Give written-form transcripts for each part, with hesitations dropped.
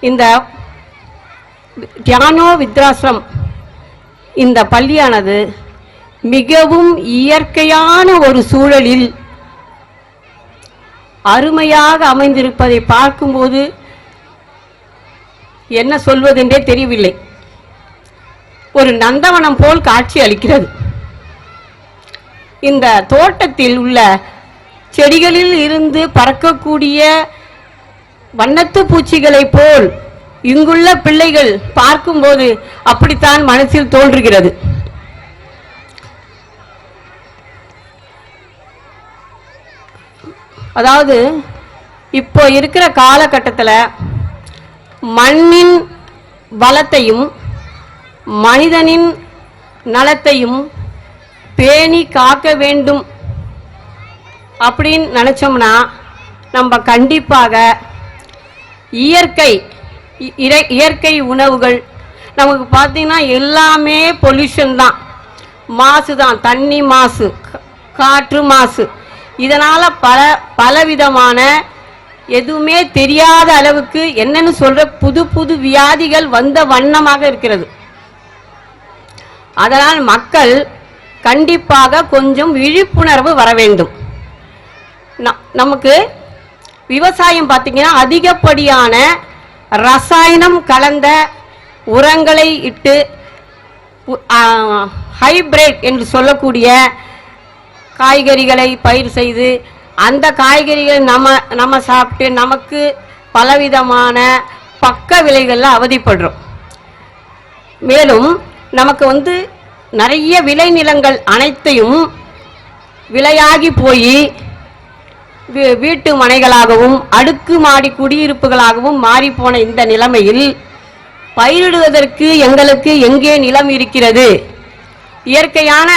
இந்த தியானோ வித்ராசிரம் இந்த பள்ளியானது மிகவும் இயற்கையான ஒரு சூழலில் அருமையாக அமைந்திருப்பதை பார்க்கும்போது என்ன சொல்வதென்றே தெரியவில்லை. ஒரு நந்தவனம் போல் காட்சி அளிக்கிறது. இந்த தோட்டத்தில் உள்ள செடிகளில் இருந்து பறக்கக்கூடிய வண்ணத்து பூச்சிகளைப் போல் இங்குள்ள பிள்ளைகள் பார்க்கும்போது அப்படித்தான் மனசில் தோன்றுகிறது. அதாவது இப்போ இருக்கிற காலகட்டத்தில் மண்ணின் வளத்தையும் மனிதனின் நலத்தையும் பேணி காக்க வேண்டும் அப்படின்னு நினைச்சோம்னா நம்ம கண்டிப்பாக இயற்கை உணவுகள் நமக்கு பார்த்தீங்கன்னா எல்லாமே பொல்யூஷன் தான், மாசு தான், தண்ணி மாசு, காற்று மாசு. இதனால் பலவிதமான எதுவுமே தெரியாத அளவுக்கு என்னன்னு சொல்ற புது புது வியாதிகள் வந்த வண்ணமாக இருக்கிறது. அதனால் மக்கள் கண்டிப்பாக கொஞ்சம் விழிப்புணர்வு வர வேண்டும். நமக்கு விவசாயம் பார்த்தீங்கன்னா அதிகப்படியான ரசாயனம் கலந்த உரங்களை இட்டு ஹைபிரிட் என்று சொல்லக்கூடிய காய்கறிகளை பயிர் செய்து அந்த காய்கறிகளை நம்ம சாப்பிட்டு நமக்கு பலவிதமான பக்க விளைகளில் அவதிப்படுறோம். மேலும் நமக்கு நிறைய விளைநிலங்கள் அனைத்தையும் விலையாகி போய் வீட்டு மனைகளாகவும் அடுக்குமாடி குடியிருப்புகளாகவும் மாறிப்போன இந்த நிலைமையில் பயிரிடுவதற்கு எங்களுக்கு எங்கே நிலம் இருக்கிறது? இயற்கையான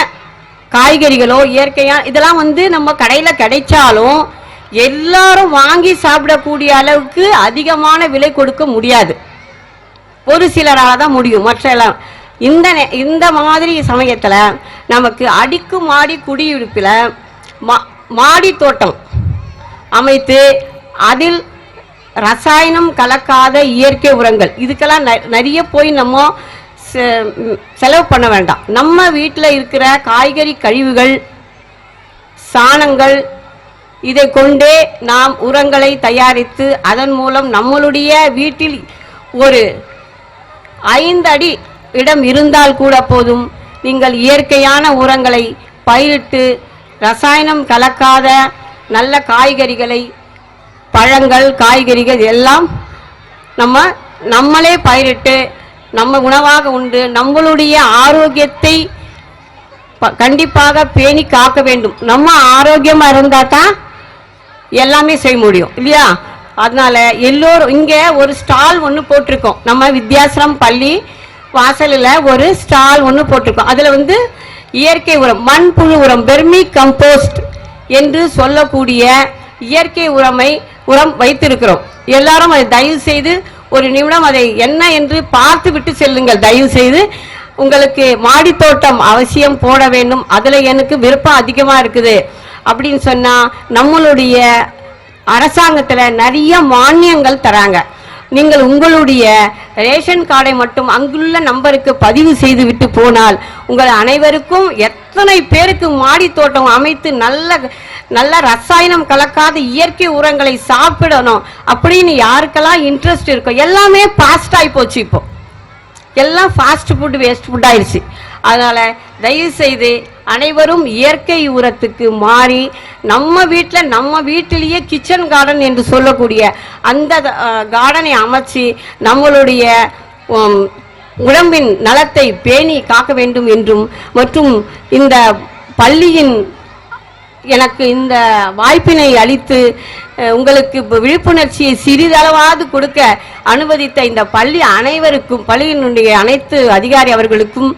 காய்கறிகளோ இயற்கையான இதெல்லாம் நம்ம கடையில் கிடைச்சாலும் எல்லாரும் வாங்கி சாப்பிடக்கூடிய அளவுக்கு அதிகமான விலை கொடுக்க முடியாது. ஒரு சிலரால் தான் முடியும். மற்ற எல்லாம் இந்த மாதிரி சமயத்தில் நமக்கு அடுக்குமாடி குடியிருப்பில் மாடி தோட்டம் அமைத்து அதில் ரசாயனம் கலக்காத இயற்கை உரங்கள் இதுக்கெல்லாம் நிறைய போய் நம்ம செலவு பண்ண வேண்டாம். நம்ம வீட்டில் இருக்கிற காய்கறி கழிவுகள், சாணங்கள், இதை கொண்டே நாம் உரங்களை தயாரித்து அதன் மூலம் நம்மளுடைய வீட்டில் ஒரு 5 அடி இடம் இருந்தால் கூட போதும். நீங்கள் இயற்கையான உரங்களை பயிரிட்டு ரசாயனம் கலக்காத நல்ல காய்கறிகளை, பழங்கள், காய்கறிகள் எல்லாம் நம்மளே பயிரிட்டு நம்ம உணவாக உண்டு நம்மளுடைய ஆரோக்கியத்தை கண்டிப்பாக பேணி காக்க வேண்டும். நம்ம ஆரோக்கியமாக இருந்தால் தான் எல்லாமே செய்ய முடியும் இல்லையா? அதனால எல்லோரும் இங்கே ஒரு ஸ்டால் ஒன்று போட்டிருக்கோம். நம்ம வித்யாசிரம் பள்ளி வாசலில் ஒரு ஸ்டால் ஒன்று போட்டிருக்கோம். அதில் இயற்கை உரம், மண்புழு உரம், வெர்மி கம்போஸ்ட் என்று சொல்லக்கூடிய இயற்கை உரம் வைத்திருக்கிறோம். எல்லாரும் அதை தயவு செய்து ஒரு நிமிடம் அதை என்ன என்று பார்த்து விட்டு செல்லுங்கள். தயவு செய்து உங்களுக்கு மாடித்தோட்டம் அவசியம் போட வேண்டும். அதில் எனக்கு விருப்பம் அதிகமாக இருக்குது அப்படின்னு சொன்னால் நம்மளுடைய அரசாங்கத்தில் நிறைய மானியங்கள் தராங்க. நீங்கள் உங்களுடைய ரேஷன் கார்டை மட்டும் அங்குள்ள நம்பருக்கு பதிவு செய்து விட்டு போனால் உங்கள் அனைவருக்கும் எத்தனை பேருக்கு மாடி தோட்டம் அமைத்து நல்ல ரசாயனம் கலக்காத இயற்கை உரங்களை சாப்பிடணும் அப்படின்னு யாருக்கெல்லாம் இன்ட்ரெஸ்ட் இருக்கோ எல்லாமே ஃபாஸ்ட் ஆகி போச்சு. இப்போ எல்லாம் ஃபாஸ்ட் ஃபுட், வேஸ்ட் ஃபுட் ஆயிடுச்சு. அதனால தயவு செய்து அனைவரும் இயற்கை உரத்துக்கு மாறி நம்ம வீட்டிலேயே கிச்சன் கார்டன் என்று சொல்லக்கூடிய அந்த கார்டனை அமைச்சு நம்மளுடைய உடம்பின் நலத்தை பேணி காக்க வேண்டும் என்றும் மற்றும் இந்த பள்ளியின் எனக்கு இந்த வாய்ப்பினை அளித்து உங்களுக்கு விழிப்புணர்ச்சியை சிறிதளவாவது கொடுக்க அனுமதித்த இந்த பள்ளி அனைவருக்கும், பள்ளியினுடைய அனைத்து அதிகாரி அவர்களுக்கும்